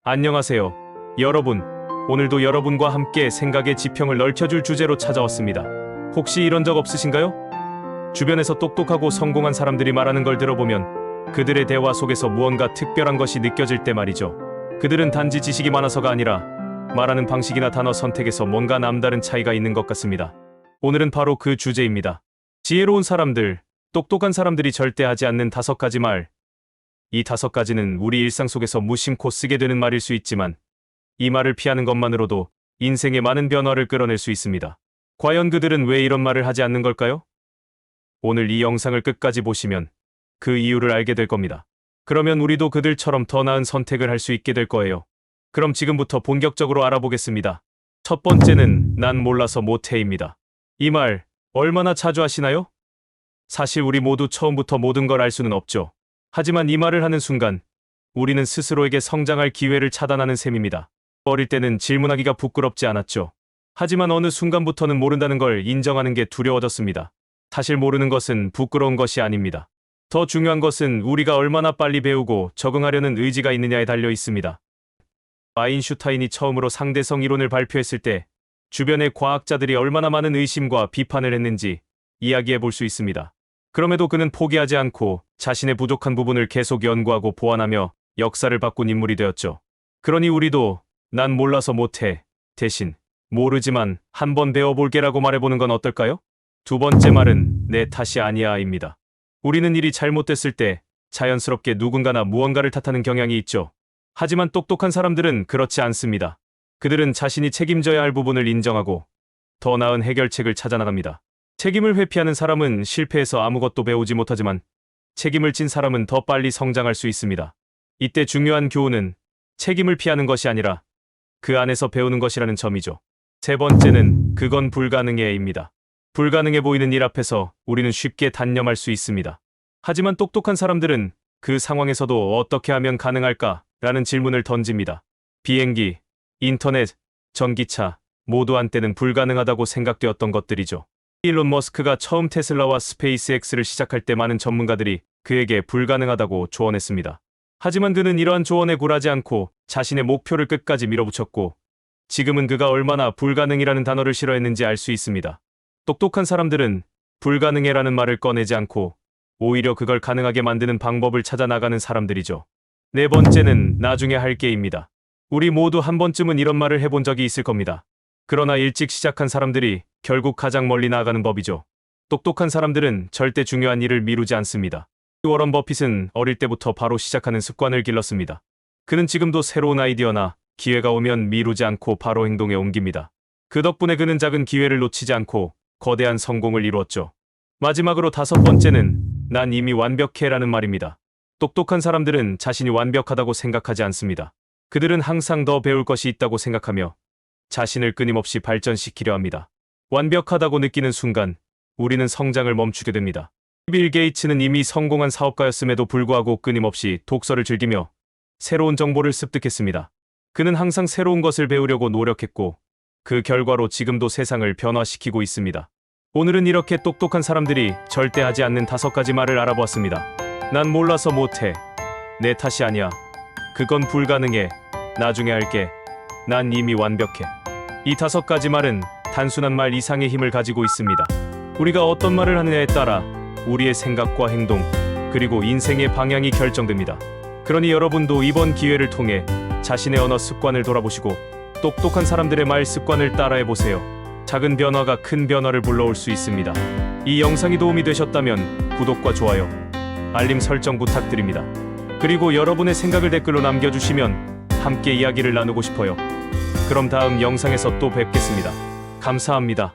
안녕하세요. 여러분, 오늘도 여러분과 함께 생각의 지평을 넓혀줄 주제로 찾아왔습니다. 혹시 이런 적 없으신가요? 주변에서 똑똑하고 성공한 사람들이 말하는 걸 들어보면 그들의 대화 속에서 무언가 특별한 것이 느껴질 때 말이죠. 그들은 단지 지식이 많아서가 아니라 말하는 방식이나 단어 선택에서 뭔가 남다른 차이가 있는 것 같습니다. 오늘은 바로 그 주제입니다. 지혜로운 사람들, 똑똑한 사람들이 절대 하지 않는 5가지 말. 이 5가지는 우리 일상 속에서 무심코 쓰게 되는 말일 수 있지만 이 말을 피하는 것만으로도 인생에 많은 변화를 끌어낼 수 있습니다. 과연 그들은 왜 이런 말을 하지 않는 걸까요? 오늘 이 영상을 끝까지 보시면 그 이유를 알게 될 겁니다. 그러면 우리도 그들처럼 더 나은 선택을 할 수 있게 될 거예요. 그럼 지금부터 본격적으로 알아보겠습니다. 첫 번째는 난 몰라서 못해입니다. 이 말 얼마나 자주 하시나요? 사실 우리 모두 처음부터 모든 걸 알 수는 없죠. 하지만 이 말을 하는 순간 우리는 스스로에게 성장할 기회를 차단하는 셈입니다. 어릴 때는 질문하기가 부끄럽지 않았죠. 하지만 어느 순간부터는 모른다는 걸 인정하는 게 두려워졌습니다. 사실 모르는 것은 부끄러운 것이 아닙니다. 더 중요한 것은 우리가 얼마나 빨리 배우고 적응하려는 의지가 있느냐에 달려 있습니다. 아인슈타인이 처음으로 상대성 이론을 발표했을 때 주변의 과학자들이 얼마나 많은 의심과 비판을 했는지 이야기해 볼 수 있습니다. 그럼에도 그는 포기하지 않고 자신의 부족한 부분을 계속 연구하고 보완하며 역사를 바꾼 인물이 되었죠. 그러니 우리도 난 몰라서 못해 대신 모르지만 한번 배워볼게라고 말해보는 건 어떨까요? 두 번째 말은 내 탓이 아니야입니다. 우리는 일이 잘못됐을 때 자연스럽게 누군가나 무언가를 탓하는 경향이 있죠. 하지만 똑똑한 사람들은 그렇지 않습니다. 그들은 자신이 책임져야 할 부분을 인정하고 더 나은 해결책을 찾아나갑니다. 책임을 회피하는 사람은 실패해서 아무것도 배우지 못하지만 책임을 진 사람은 더 빨리 성장할 수 있습니다. 이때 중요한 교훈은 책임을 피하는 것이 아니라 그 안에서 배우는 것이라는 점이죠. 세 번째는 그건 불가능해입니다. 불가능해 보이는 일 앞에서 우리는 쉽게 단념할 수 있습니다. 하지만 똑똑한 사람들은 그 상황에서도 어떻게 하면 가능할까? 라는 질문을 던집니다. 비행기, 인터넷, 전기차 모두 한때는 불가능하다고 생각되었던 것들이죠. 일론 머스크가 처음 테슬라와 스페이스X를 시작할 때 많은 전문가들이 그에게 불가능하다고 조언했습니다. 하지만 그는 이러한 조언에 굴하지 않고 자신의 목표를 끝까지 밀어붙였고 지금은 그가 얼마나 불가능이라는 단어를 싫어했는지 알 수 있습니다. 똑똑한 사람들은 불가능해라는 말을 꺼내지 않고 오히려 그걸 가능하게 만드는 방법을 찾아 나가는 사람들이죠. 네 번째는 나중에 할게입니다. 우리 모두 한 번쯤은 이런 말을 해본 적이 있을 겁니다. 그러나 일찍 시작한 사람들이 결국 가장 멀리 나아가는 법이죠. 똑똑한 사람들은 절대 중요한 일을 미루지 않습니다. 워런 버핏은 어릴 때부터 바로 시작하는 습관을 길렀습니다. 그는 지금도 새로운 아이디어나 기회가 오면 미루지 않고 바로 행동에 옮깁니다. 그 덕분에 그는 작은 기회를 놓치지 않고 거대한 성공을 이루었죠. 마지막으로 5번째는 난 이미 완벽해라는 말입니다. 똑똑한 사람들은 자신이 완벽하다고 생각하지 않습니다. 그들은 항상 더 배울 것이 있다고 생각하며 자신을 끊임없이 발전시키려 합니다. 완벽하다고 느끼는 순간 우리는 성장을 멈추게 됩니다. 빌 게이츠는 이미 성공한 사업가였음에도 불구하고 끊임없이 독서를 즐기며 새로운 정보를 습득했습니다. 그는 항상 새로운 것을 배우려고 노력했고 그 결과로 지금도 세상을 변화시키고 있습니다. 오늘은 이렇게 똑똑한 사람들이 절대 하지 않는 5가지 말을 알아보았습니다. 난 몰라서 못해. 내 탓이 아니야. 그건 불가능해. 나중에 할게. 난 이미 완벽해. 이 5가지 말은 단순한 말 이상의 힘을 가지고 있습니다. 우리가 어떤 말을 하느냐에 따라 우리의 생각과 행동, 그리고 인생의 방향이 결정됩니다. 그러니 여러분도 이번 기회를 통해 자신의 언어 습관을 돌아보시고 똑똑한 사람들의 말 습관을 따라해보세요. 작은 변화가 큰 변화를 불러올 수 있습니다. 이 영상이 도움이 되셨다면 구독과 좋아요, 알림 설정 부탁드립니다. 그리고 여러분의 생각을 댓글로 남겨주시면 함께 이야기를 나누고 싶어요. 그럼 다음 영상에서 또 뵙겠습니다. 감사합니다.